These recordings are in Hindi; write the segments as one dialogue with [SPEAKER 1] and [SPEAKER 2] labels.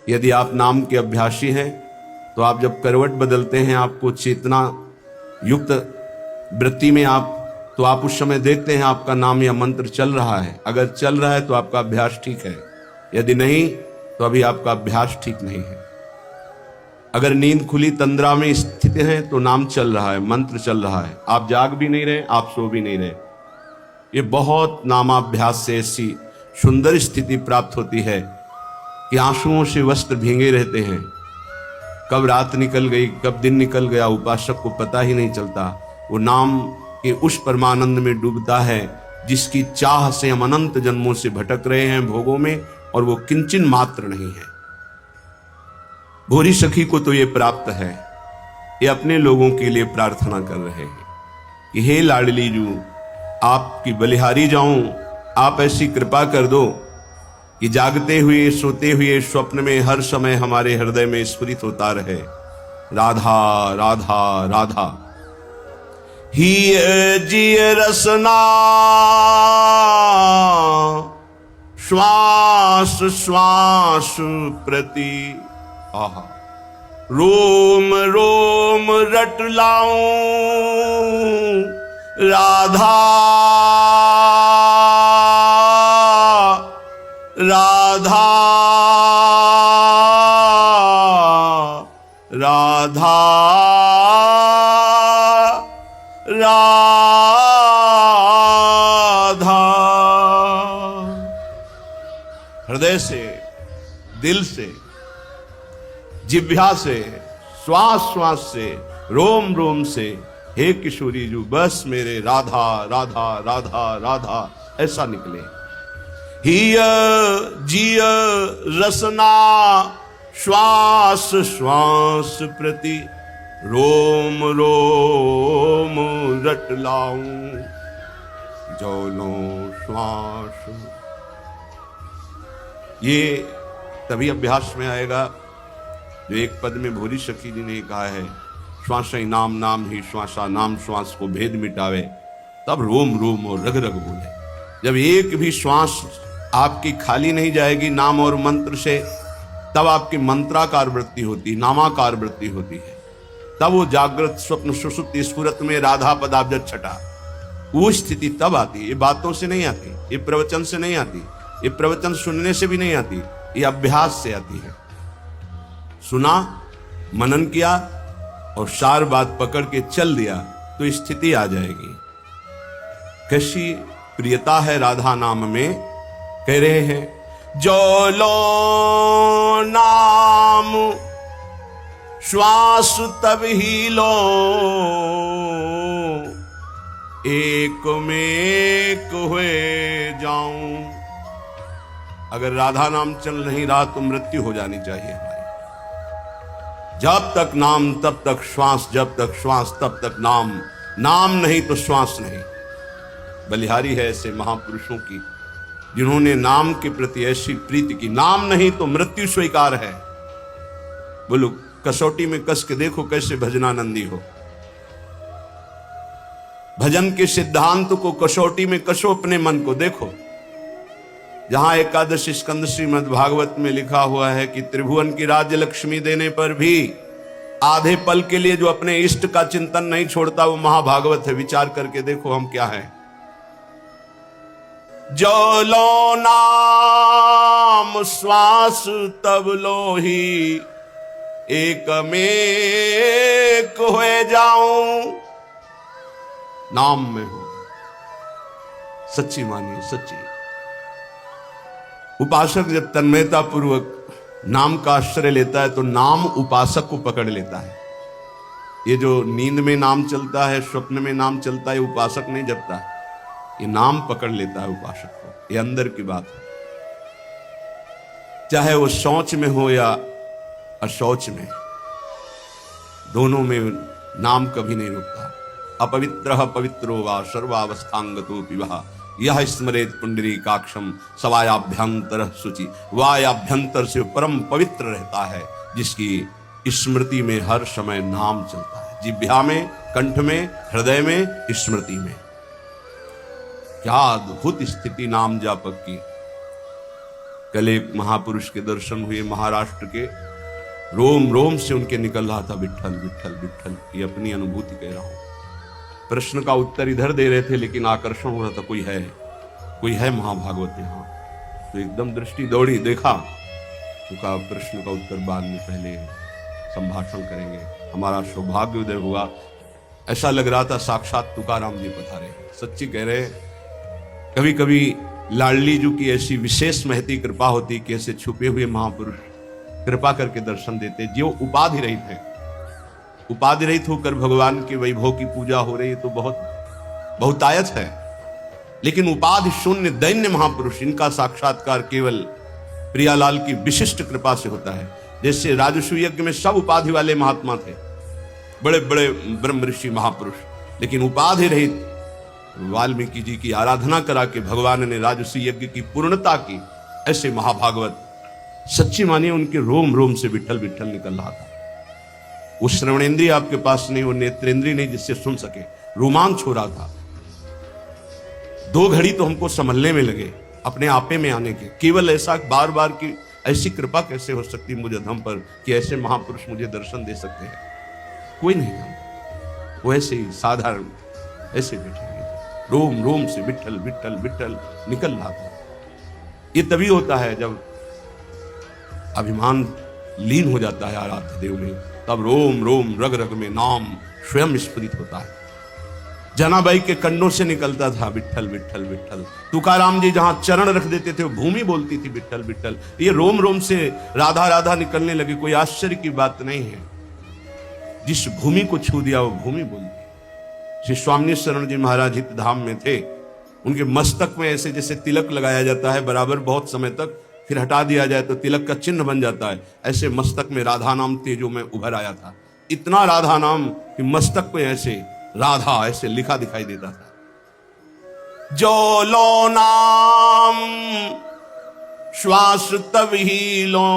[SPEAKER 1] यदि आप नाम के अभ्यासी हैं तो आप जब करवट बदलते हैं, आपको चेतना युक्त वृत्ति में तो आप उस समय देखते हैं आपका नाम या मंत्र चल रहा है। अगर चल रहा है तो आपका अभ्यास ठीक है, यदि नहीं तो अभी आपका अभ्यास ठीक नहीं है। अगर नींद खुली तंद्रा में स्थित है तो नाम चल रहा है, मंत्र चल रहा है, आप जाग भी नहीं रहे, आप सो भी नहीं रहे। ये बहुत नामाभ्यास से ऐसी सुंदर स्थिति प्राप्त होती है कि आंसुओं से वस्त्र भींगे रहते हैं। कब रात निकल गई, कब दिन निकल गया, उपासक को पता ही नहीं चलता। वो नाम के उस परमानंद में डूबता है जिसकी चाह से हम अनंत जन्मों से भटक रहे हैं भोगों में, और वो किंचन मात्र नहीं है। भोरी सखी को तो ये प्राप्त है, ये अपने लोगों के लिए प्रार्थना कर रहे हैं कि हे लाडली जू, आपकी बलिहारी जाऊं, आप ऐसी कृपा कर दो कि जागते हुए सोते हुए स्वप्न में हर समय हमारे हृदय में स्फुरित होता रहे राधा राधा राधा। ही जिय रसना श्वास श्वास प्रति, आहा रोम रोम रट लाऊं राधा राधा राधा राधा। हृदय से, दिल से, जिह्वा से, श्वास श्वास से, रोम रोम से, हे किशोरी जू बस मेरे राधा राधा राधा राधा ऐसा निकले। हिय जिय रसना श्वास श्वास प्रति, रोम रोम रट लाऊं जौनो श्वास। ये तभी अभ्यास में आएगा जो एक पद में भोरी सखी जी ने कहा है, श्वास ही नाम, नाम ही श्वासा, नाम श्वास को भेद मिटावे, तब रोम रोम और रग रग बोले। जब एक भी श्वास आपकी खाली नहीं जाएगी नाम और मंत्र से, तब आपकी मंत्राकार वृत्ति होती, नामाकार वृत्ति होती है। तब वो जागृत स्वप्न सुषुप्ति स्फुरत में राधा पदाब्ज छटा, वो स्थिति तब आती। ये बातों से नहीं आती, ये प्रवचन से नहीं आती, ये प्रवचन सुनने से भी नहीं आती, ये अभ्यास से आती है। सुना, मनन किया और सार बात पकड़ के चल दिया तो स्थिति आ जाएगी। कैसी प्रियता है राधा नाम में, कह रहे हैं जो लो नाम श्वास तब ही लो, एक में एक हुए जाऊं। अगर राधा नाम चल नहीं रहा तो मृत्यु हो जानी चाहिए हमारी। जब तक नाम तब तक श्वास, जब तक श्वास तब तक नाम, नाम नहीं तो श्वास नहीं। बलिहारी है ऐसे महापुरुषों की जिन्होंने नाम के प्रति ऐसी प्रीति की, नाम नहीं तो मृत्यु स्वीकार है। बोलो कसौटी में कस के देखो कैसे भजनानंदी हो। भजन के सिद्धांत को कसौटी में कसो, अपने मन को देखो। जहां एकादश स्कंद श्रीमद् भागवत में लिखा हुआ है कि त्रिभुवन की राज्य लक्ष्मी देने पर भी आधे पल के लिए जो अपने इष्ट का चिंतन नहीं छोड़ता वो महाभागवत है। विचार करके देखो हम क्या है। जो लो नाम श्वास तब लो ही, एक में एक हुए जाऊं। नाम में हो, सच्ची मानिए, सच्ची। उपासक जब तन्मयता पूर्वक नाम का आश्रय लेता है तो नाम उपासक को पकड़ लेता है। ये जो नींद में नाम चलता है, स्वप्न में नाम चलता है, उपासक नहीं जपता, ये नाम पकड़ लेता है उपासक को। ये अंदर की बात है, चाहे वो शौच में हो या अशौच में, दोनों में नाम कभी नहीं रुकता। अपवित्रः पवित्रो वा सर्वावस्थांगतो पिबः, यह स्मरेत पुंडरीकाक्षम सवायाभ्यंतर शुचि। वायाभ्यंतर से परम पवित्र रहता है जिसकी स्मृति में हर समय नाम चलता है। जिह्वा में, कंठ में, हृदय में, स्मृति में। क्या अद्भुत स्थिति नाम जापक की। कल एक महापुरुष के दर्शन हुए, महाराष्ट्र के, रोम रोम से उनके निकल रहा था विट्ठल विट्ठल विट्ठल। ये अपनी अनुभूति कह रहा हूं। प्रश्न का उत्तर इधर दे रहे थे लेकिन आकर्षण हो रहा था, कोई है महाभागवत यहाँ। तो एकदम दृष्टि दौड़ी, देखा तो कहा प्रश्न का उत्तर बाद में, पहले संभाषण करेंगे, हमारा सौभाग्य उदय हुआ। ऐसा लग रहा था साक्षात तुकाराम जी पधारे। सच्ची कह रहे, कभी कभी लाडली जी की ऐसी विशेष महती कृपा होती कि ऐसे छुपे हुए महापुरुष कृपा करके दर्शन देते, जो उपाधि रहित है। उपाधि रहित होकर भगवान के वैभव की पूजा हो रही है तो बहुतायत है, लेकिन उपाधि शून्य दैन्य महापुरुष, इनका साक्षात्कार केवल प्रियालाल की विशिष्ट कृपा से होता है। जैसे राजस्व यज्ञ में सब उपाधि वाले महात्मा थे, बड़े बड़े ब्रह्म ऋषि महापुरुष, लेकिन उपाधि रहित वाल्मीकि जी की आराधना करा के भगवान ने राजस्व यज्ञ की पूर्णता की। ऐसे महाभागवत सच्ची मानिए, उनके रोम रोम से विट्ठल विट्ठल निकल रहा था। वो श्रवणेंद्रिय आपके पास नहीं, वो नेत्रेंद्रिय नहीं जिससे सुन सके, रोमांच हो रहा था। 2 घड़ी तो हमको संभलने में लगे, अपने आपे में आने के। केवल ऐसा बार बार की ऐसी कृपा कैसे हो सकती मुझे धम पर कि ऐसे महापुरुष मुझे दर्शन दे सकते हैं। कोई नहीं जानता, वो ऐसे ही साधारण ऐसे बैठे हुए, रोम रोम से विट्ठल विट्ठल विट्ठल निकल रहा था। ये तभी होता है जब अभिमान लीन हो जाता है आराध्य देव में, तब रोम रोम रग रग में नाम स्वयं स्फुरित होता है। जनाबाई के कंडों से निकलता था विट्ठल विट्ठल विट्ठल। तुकाराम जी जहां चरण रख देते थे वो भूमि बोलती थी विट्ठल विट्ठल। ये रोम रोम से राधा राधा निकलने लगे, कोई आश्चर्य की बात नहीं है। जिस भूमि को छू दिया वो भूमि बोलती। श्री स्वामी शरण जी महाराज हित धाम में थे, उनके मस्तक में ऐसे जैसे तिलक लगाया जाता है बराबर बहुत समय तक, फिर हटा दिया जाए तो तिलक का चिन्ह बन जाता है, ऐसे मस्तक में राधा नाम तेजो में उभर आया था। इतना राधा नाम कि मस्तक पे ऐसे राधा ऐसे लिखा दिखाई देता था। जो लो नाम श्वास तब ही लो,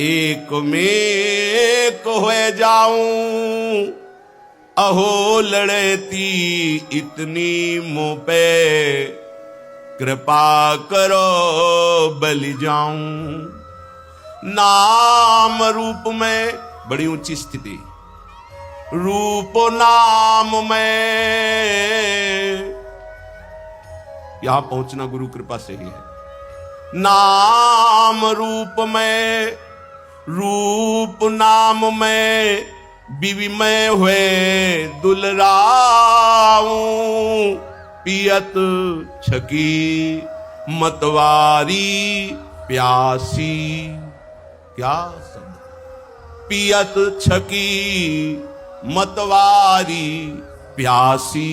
[SPEAKER 1] एक में एक हो जाऊं, अहो लड़ती इतनी मुंह पे, कृपा करो बलि जाऊं। नाम रूप में बड़ी ऊंची स्थिति, रूप नाम में यहां पहुंचना गुरु कृपा से ही है। नाम रूप में, रूप नाम में, बीवी में हुए दुलराऊं, पियत छकी मतवारी प्यासी। क्या शब्द, पियत छकी मतवारी प्यासी,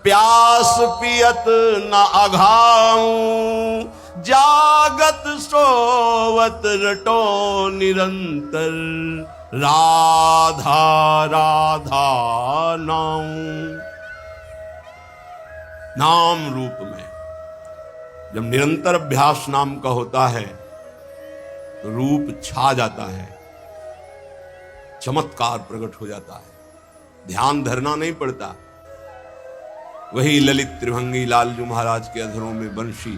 [SPEAKER 1] प्यास पियत न अघाऊं, जागत सोवत रटो निरंतर, राधा राधा नाऊं। नाम रूप में जब निरंतर अभ्यास नाम का होता है तो रूप छा जाता है, चमत्कार प्रकट हो जाता है, ध्यान धरना नहीं पड़ता। वही ललित त्रिभंगी लालजू महाराज के अधरों में बंशी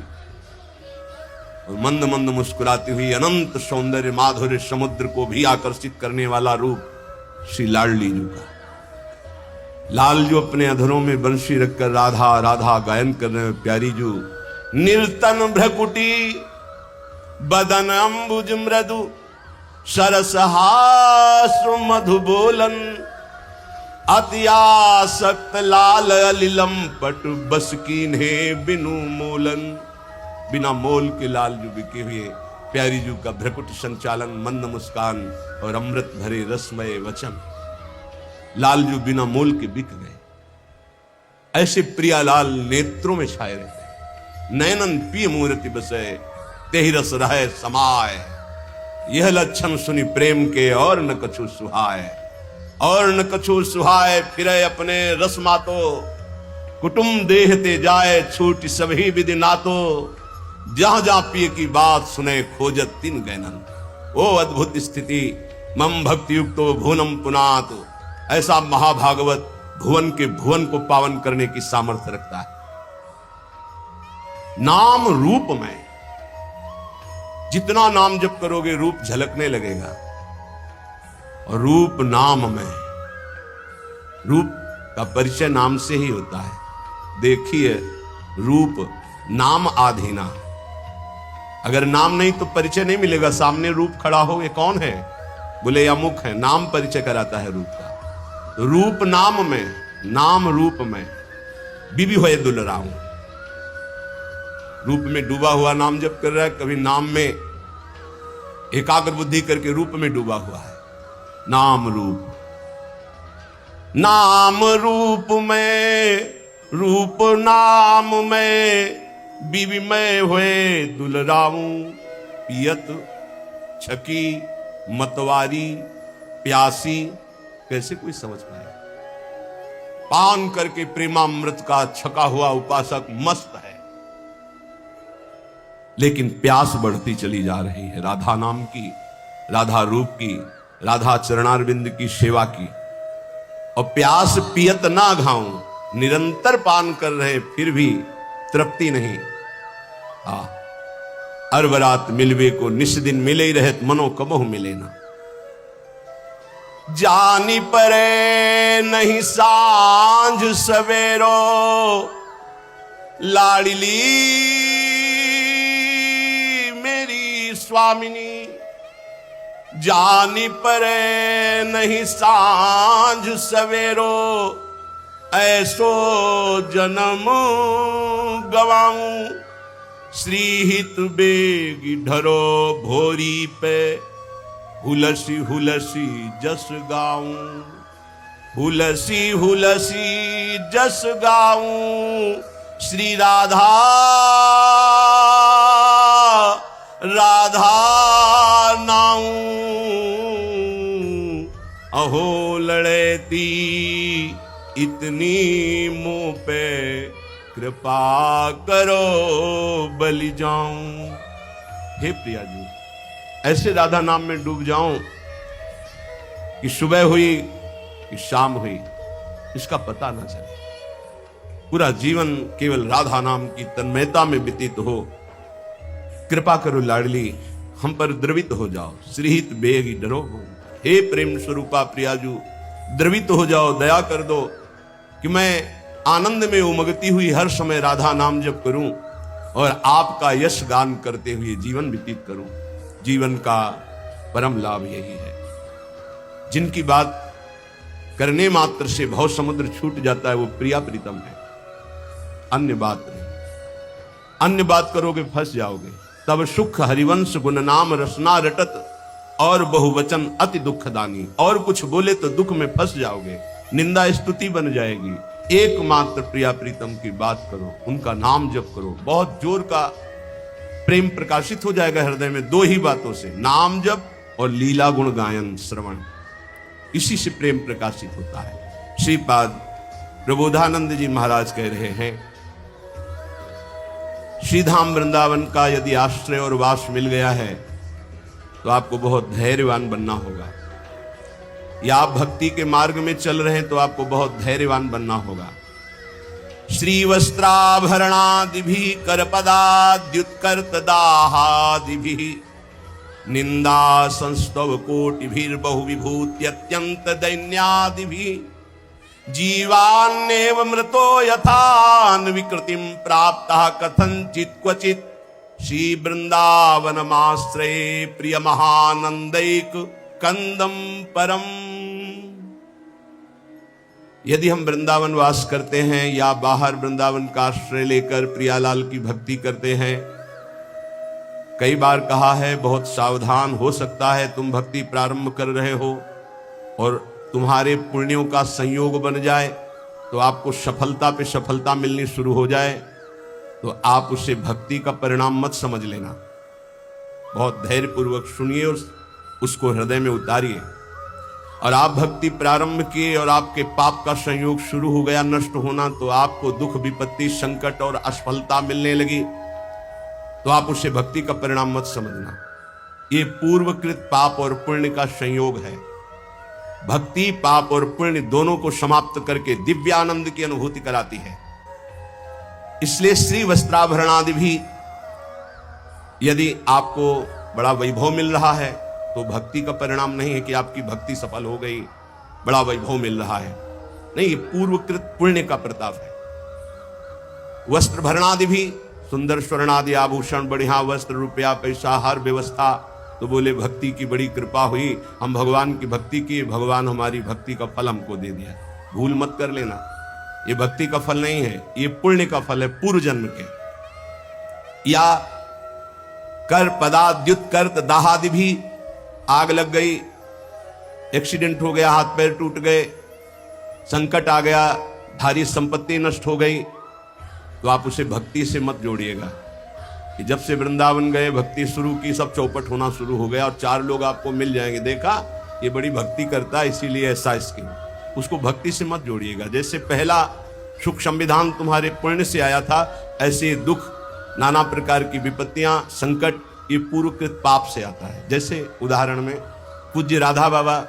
[SPEAKER 1] और मंद मंद मुस्कुराती हुई अनंत सौंदर्य माधुर्य समुद्र को भी आकर्षित करने वाला रूप श्री लाडली जी का। लालजू अपने अधरों में बंशी रखकर राधा राधा गायन कर रहे हैं। प्यारी जू निर्तन भ्रकुटी बदन अंबुज मृदु, सरसहास मधु बोलन, अत्यासक्त लाल अलिलम पट बस कीन्हे बिनु मोलन। बिना मोल के लालजू बिके हुए प्यारी जू का भ्रकुट संचालन, मंद मुस्कान और अमृत भरे रसमय वचन। लालजू बिना मोल के बिक गए। ऐसे प्रियालाल नेत्रों में छाए रहते। नयनन पी मूर्ति बसे, तेहि रस रहे समाय। यह लक्षण सुनी प्रेम के और न कछु सुहाय, और न कछु सुहाय। फिरे अपने रस मातो, कुटुंब देहते जाए, छूट सभी विधि नातो। जहां जहां पिए की बात सुने, खोजत तीन गैनन। ओ अद्भुत स्थिति, मम भक्ति युक्तो भुवनम पुनात। ऐसा महाभागवत भुवन के भुवन को पावन करने की सामर्थ्य रखता है। नाम रूप में जितना नाम जप करोगे रूप झलकने लगेगा। और रूप नाम में, रूप का परिचय नाम से ही होता है। देखिए रूप नाम आधीना, अगर नाम नहीं तो परिचय नहीं मिलेगा। सामने रूप खड़ा हो, ये कौन है, बोले अमुक है, नाम परिचय कराता है रूप का। तो रूप नाम में, नाम रूप में, बीबी होए दुलराऊं। रूप में डूबा हुआ नाम जप कर रहा है, कभी नाम में एकाग्र बुद्धि करके रूप में डूबा हुआ है। नाम रूप, नाम रूप में, रूप नाम में, बीबी में हुए दुलराऊं। पियत छकी मतवारी प्यासी, कैसे कोई समझ पाए। पान करके प्रेमामृत का छका हुआ उपासक मस्त है, लेकिन प्यास बढ़ती चली जा रही है राधा नाम की, राधा रूप की, राधा चरणारविंद की सेवा की। और प्यास पियत ना घाऊं, निरंतर पान कर रहे फिर भी तृप्ति नहीं। अरबरात मिलवे को निस दिन मिले ही रहत, मनो कबहु मिले ना। जानी परे नहीं सांझ सवेरो, लाडली मेरी स्वामिनी। जानी परे नहीं सांझ सवेरो, ऐसो जन्म गवाऊं। श्रीहित बेगी ढरो भोरी पे, हुलसी हुलसी जस गाऊं। हुलसी हुलसी जस गाऊं। श्री राधा राधा नाऊं। अहो लड़ेती इतनी मुंह पे, कृपा करो बलि जाऊं। हे प्रिया जी, ऐसे राधा नाम में डूब जाऊं कि सुबह हुई कि शाम हुई इसका पता ना चले। पूरा जीवन केवल राधा नाम की तन्मयता में व्यतीत हो। कृपा करो लाडली, हम पर द्रवित हो जाओ। श्रीहित बेगी डरो। हे प्रेम स्वरूपा प्रियाजू, द्रवित हो जाओ, दया कर दो कि मैं आनंद में उमगती हुई हर समय राधा नाम जप करूं और आपका यश गान करते हुए जीवन व्यतीत करूं। जीवन का परम लाभ यही है। जिनकी बात करने मात्र से भव समुद्र छूट जाता है वो प्रिया प्रीतम है, अन्य बात नहीं। अन्य बात करोगे फंस जाओगे। तब सुख हरिवंश गुण नाम रसना रटत, और बहुवचन अति दुखदानी। और कुछ बोले तो दुख में फंस जाओगे, निंदा स्तुति बन जाएगी। एकमात्र प्रिया प्रीतम की बात करो, उनका नाम जप करो, बहुत जोर का प्रेम प्रकाशित हो जाएगा हृदय में। दो ही बातों से, नाम जप और लीला गुण गायन श्रवण, इसी से प्रेम प्रकाशित होता है। श्रीपाद प्रबोधानंद जी महाराज कह रहे हैं, श्रीधाम वृंदावन का यदि आश्रय और वास मिल गया है तो आपको बहुत धैर्यवान बनना होगा। या आप भक्ति के मार्ग में चल रहे हैं तो आपको बहुत धैर्यवान बनना होगा। श्री वस्त्राभरणादिभि करपदाद्युत्कर्त दाहादिभि, निंदा संस्तव कोटिभिर्बहु विभूत्यत्यंत दैन्यादिभि, जीवान्नेव मृतो यथान विकृतिम प्राप्तः कथंचित् क्वचित्, श्री वृंदावनमाश्रये प्रिय महानंदैक कंदम परम। यदि हम वृंदावन वास करते हैं या बाहर वृंदावन का आश्रय लेकर प्रियालाल की भक्ति करते हैं, कई बार कहा है बहुत सावधान, हो सकता है तुम भक्ति प्रारंभ कर रहे हो और तुम्हारे पुण्यों का संयोग बन जाए तो आपको सफलता पे सफलता मिलनी शुरू हो जाए, तो आप उसे भक्ति का परिणाम मत समझ लेना। बहुत धैर्यपूर्वक सुनिए और उसको हृदय में उतारिए। और आप भक्ति प्रारंभ किए और आपके पाप का संयोग शुरू हो गया नष्ट होना, तो आपको दुख विपत्ति संकट और असफलता मिलने लगी, तो आप उसे भक्ति का परिणाम मत समझना। ये पूर्वकृत पाप और पुण्य का संयोग है। भक्ति पाप और पुण्य दोनों को समाप्त करके दिव्य आनंद की अनुभूति कराती है। इसलिए श्री वस्त्राभरणादि भी यदि आपको बड़ा वैभव मिल रहा है, तो भक्ति का परिणाम नहीं है कि आपकी भक्ति सफल हो गई, बड़ा वैभव मिल रहा है। नहीं, ये पूर्वकृत पुण्य का प्रताप है। वस्त्र भरणादि भी, सुंदर स्वर्णादि आभूषण, बढ़िया वस्त्र, रुपया पैसा, हर व्यवस्था, तो बोले भक्ति की बड़ी कृपा हुई, हम भगवान की भक्ति की, भगवान हमारी भक्ति का फल हमको दे दिया। भूल मत कर लेना, ये भक्ति का फल नहीं है, ये पुण्य का फल है पूर्व जन्म के। या कर पदाद्युत कर्त दाहादि भी, आग लग गई, एक्सीडेंट हो गया, हाथ पैर टूट गए, संकट आ गया, भारी संपत्ति नष्ट हो गई, तो आप उसे भक्ति से मत जोड़िएगा कि जब से वृंदावन गए भक्ति शुरू की सब चौपट होना शुरू हो गया और 4 लोग आपको मिल जाएंगे, देखा ये बड़ी भक्ति करता है इसीलिए ऐसा इसकी, उसको भक्ति से मत जोड़िएगा। जैसे पहला सुख संविधान तुम्हारे पुण्य से आया था, ऐसे दुख, नाना प्रकार की विपत्तियां, संकट, ये पूर्वकृत पाप से आता है। जैसे उदाहरण में पूज्य राधा बाबा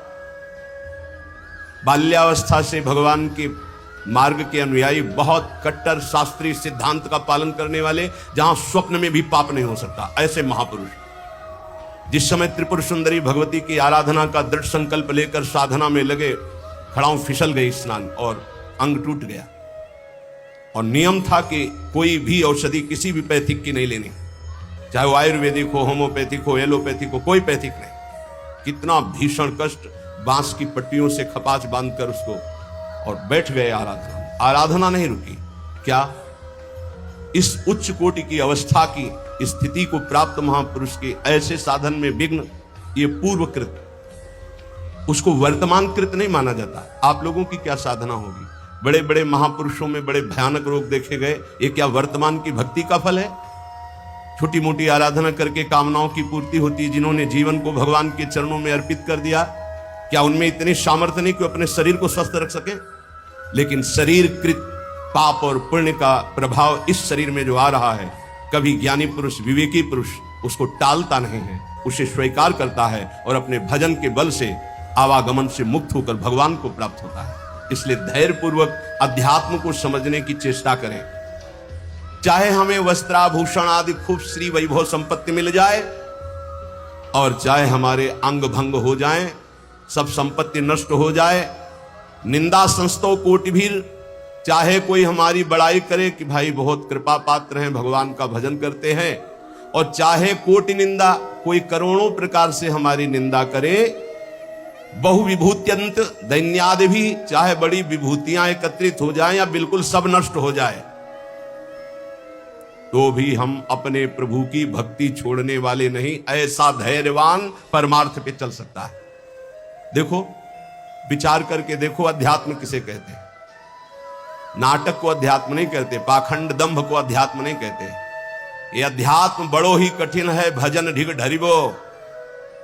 [SPEAKER 1] बाल्यावस्था से भगवान के मार्ग के अनुयायी, बहुत कट्टर शास्त्रीय सिद्धांत का पालन करने वाले, जहां स्वप्न में भी पाप नहीं हो सकता, ऐसे महापुरुष। जिस समय त्रिपुर सुंदरी भगवती की आराधना का दृढ़ संकल्प लेकर साधना में लगे, खड़ाऊं फिसल गई स्नान और अंग टूट गया, और नियम था कि कोई भी औषधि किसी भी पैथिक की नहीं लेनी, चाहे वो आयुर्वेदिक हो, होम्योपैथिक हो, एलोपैथिक हो, कोई पैथिक नहीं। कितना भीषण कष्ट, बांस की पट्टियों से खपाच बांधकर उसको, और बैठ गए आराधना। आराधना नहीं रुकी। क्या इस उच्च कोटि की अवस्था की स्थिति को प्राप्त महापुरुष के ऐसे साधन में विघ्न, ये पूर्वकृत, उसको वर्तमानकृत नहीं माना जाता। आप लोगों की क्या साधना होगी? बड़े बड़े महापुरुषों में बड़े भयानक रोग देखे गए, ये क्या वर्तमान की भक्ति का फल है? छोटी मोटी आराधना करके कामनाओं की पूर्ति होती है। जिन्होंने जीवन को भगवान के चरणों में अर्पित कर दिया, क्या उनमें इतनी सामर्थ्य नहीं कि अपने शरीर को स्वस्थ रख सके? लेकिन शरीर कृत पाप और पुण्य का प्रभाव इस शरीर में जो आ रहा है, कभी ज्ञानी पुरुष, विवेकी पुरुष उसको टालता नहीं है, उसे स्वीकार करता है और अपने भजन के बल से आवागमन से मुक्त होकर भगवान को प्राप्त होता है। इसलिए धैर्य पूर्वक अध्यात्म को समझने की चेष्टा करें। चाहे हमें वस्त्राभूषण आदि खूब श्री वैभव संपत्ति मिल जाए, और चाहे हमारे अंग भंग हो जाए, सब संपत्ति नष्ट हो जाए, निंदा संस्तो कोटि भीर, चाहे कोई हमारी बड़ाई करे कि भाई बहुत कृपा पात्र हैं, भगवान का भजन करते हैं, और चाहे कोटि निंदा, कोई करोड़ों प्रकार से हमारी निंदा करे, बहु विभूत्यंत दैन्यादि भी, चाहे बड़ी विभूतियां एकत्रित हो जाएं या बिल्कुल सब नष्ट हो जाए, तो भी हम अपने प्रभु की भक्ति छोड़ने वाले नहीं। ऐसा धैर्यवान परमार्थ पे चल सकता है। देखो, विचार करके देखो, अध्यात्म किसे कहते हैं? नाटक को अध्यात्म नहीं कहते, पाखंड दंभ को अध्यात्म नहीं कहते। ये अध्यात्म बड़ो ही कठिन है, भजन ढिग ढरिबो।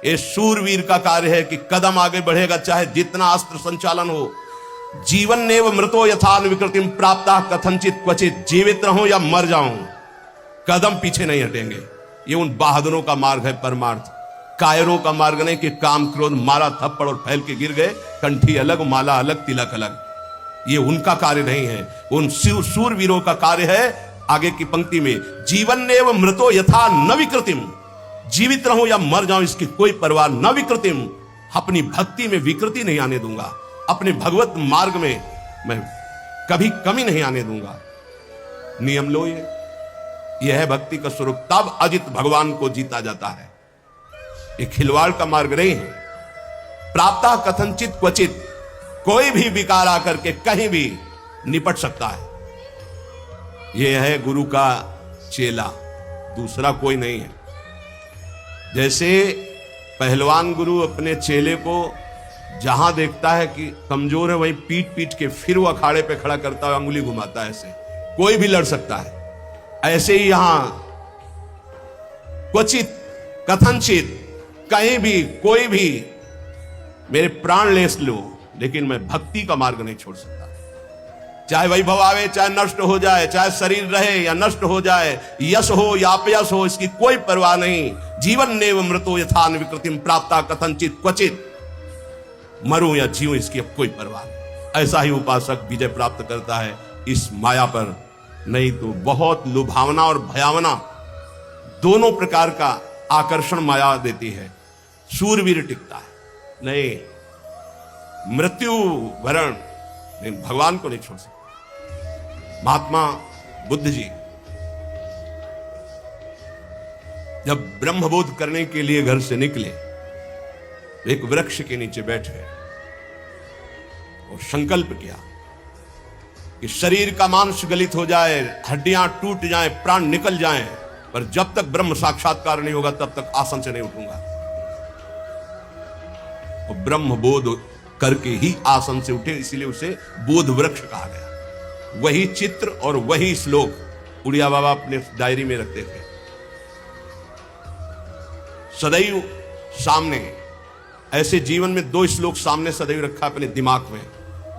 [SPEAKER 1] ये शूरवीर का कार्य है कि कदम आगे बढ़ेगा, चाहे जितना अस्त्र संचालन हो। जीवन नेव मृतो यथान विकृतिम प्राप्ता कथनचित क्वचित, जीवित रहूं या मर जाऊं, कदम पीछे नहीं हटेंगे। ये उन बहादुरों का मार्ग है परमार्थ, कायरों का मार्ग नहीं कि काम क्रोध मारा थप्पड़ और फैल के गिर गए, कंठी अलग, माला अलग, तिलक अलग। ये उनका कार्य नहीं है, उन शूरवीरों का कार्य है। आगे की पंक्ति में, जीवन नेव मृतो यथा न विकृतिम, जीवित रहूं या मर जाऊं इसकी कोई परवाह न विकृतिम, अपनी भक्ति में विकृति नहीं आने दूंगा, अपने भगवत मार्ग में मैं कभी कमी नहीं आने दूंगा। नियम लो, यह है भक्ति का स्वरूप। तब अजित भगवान को जीता जाता है। ये खिलवाड़ का मार्ग नहीं है। प्राप्ता कथनचित क्वचित, कोई भी विकार आकर के कहीं भी निपट सकता है। यह है गुरु का चेला, दूसरा कोई नहीं है। जैसे पहलवान गुरु अपने चेले को जहां देखता है कि कमजोर है, वहीं पीट पीट के फिर वो अखाड़े पे खड़ा करता हुआ अंगुली घुमाता है। ऐसे कोई भी लड़ सकता है। ऐसे ही यहां क्वचित कथनचित, कहीं भी कोई भी मेरे प्राण ले लो, लेकिन मैं भक्ति का मार्ग नहीं छोड़ सकता। चाहे वैभव आवे, चाहे नष्ट हो जाए, चाहे शरीर रहे या नष्ट हो जाए, यश हो या अपयश हो, इसकी कोई परवाह नहीं। जीवन नेव मृतो यथान विकृतिम प्राप्ता कथनचित क्वचित, मरूं या जीऊं इसकी अब कोई परवाह नहीं। ऐसा ही उपासक विजय प्राप्त करता है इस माया पर। नहीं तो बहुत लुभावना और भयावना दोनों प्रकार का आकर्षण माया देती है, शूरवीर टिकता है। नहीं, मृत्यु वरण नहीं, भगवान को नहीं छोड़ सकते। महात्मा बुद्ध जी जब ब्रह्मबोध करने के लिए घर से निकले, एक वृक्ष के नीचे बैठे और संकल्प किया कि शरीर का मांस गलित हो जाए, हड्डियां टूट जाएं, प्राण निकल जाएं, पर जब तक ब्रह्म साक्षात्कार नहीं होगा तब तक आसन से नहीं उठूंगा। और ब्रह्म बोध करके ही आसन से उठे, इसीलिए उसे बोध वृक्ष कहा गया। वही चित्र और वही श्लोक उड़िया बाबा अपने डायरी में रखते थे, सदैव सामने। ऐसे जीवन में 2 श्लोक सामने सदैव रखा अपने दिमाग में।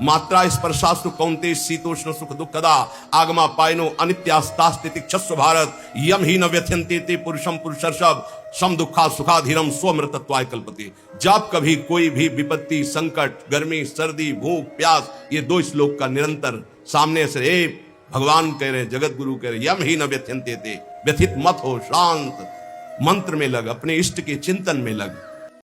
[SPEAKER 1] मात्रा स्पर्शास्तु कौन्तेय शीतोष्ण सुख दुखदा आगमा पायनो अनित्यास्तास्तिति छस्व भारत यम ही न व्यथ्यन्ते ते पुरुषम पुरुषर्षभ सम दुखा सुखाधीरम स्वमृतत्वाय कल्पते। जब कभी कोई भी विपत्ति, संकट, गर्मी, सर्दी, भूख, प्यास, ये 2 श्लोक का निरंतर सामने से भगवान कह रहे, जगत गुरु कह रहे, यम ही न व्यथ्यन्ते ते, व्यथित मत हो, शांत मंत्र में लग, अपने इष्ट के चिंतन में लग।